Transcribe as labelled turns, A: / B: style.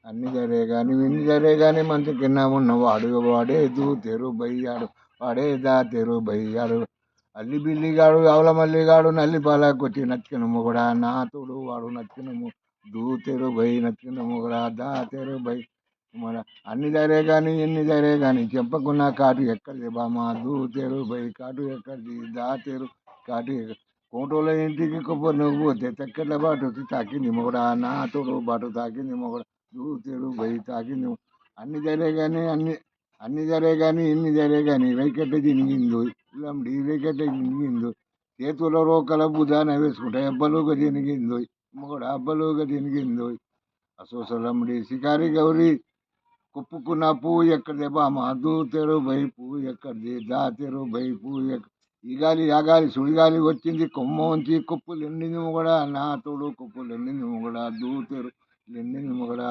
A: అన్ని జరే గాని ఇన్ని జరే గాని మంచి కింద ఉన్నవాడు వాడే దూతెరు బయ్యాడు వాడే దాతెరు బయ్యాడు అల్లి బిల్లిగాడు అవల మల్లిగాడు నల్లి పాల కొట్టి నచ్చిన మొగడా నాతుడు వాడు నచ్చినము దూతెరు బై నచ్చిన మొగడా దాతెరు బై మన అన్ని జరే గాని ఎన్ని జరే గాని చెంపకున్న కాటు ఎక్కడిది బామా దూతెరు బై కాటు ఎక్కడిది దాతెరు కాటు కోటోల ఇంటికి కొబ్బరి నువ్వు పోతే తెక్కల బాటు తాకింది మొగడా నాతుడు బాటు తాకింది మొగడా దూతెరు బై తాకింది అన్ని జరే గాని అన్ని జరే గాని ఇన్ని జరే గాని రైకెట్ట జినిగిందో లంబడి రైకెట్ట జినిగిందో చేతుల రోకల భుజాన వేసుకుంటే అబ్బలుగా జినిగిందో మొగడ అబ్బలుగా జినిగిందో అసోసలంబడి శికారి గౌరీ కుప్పుకున్న పువ్వు ఎక్కడిదే బామ దూతెరు బై పువ్వు ఎక్కడిది దాతెరు బై పువ్వు ఈ గాలి ఆ గాలి సుడిగాలి వచ్చింది కొమ్మ ఉంచి కుప్పులు ఎండింది మొగడా నా తోడు కుప్పులు ఎండింది మొగడా దూతెరు ఎండింది మొగడా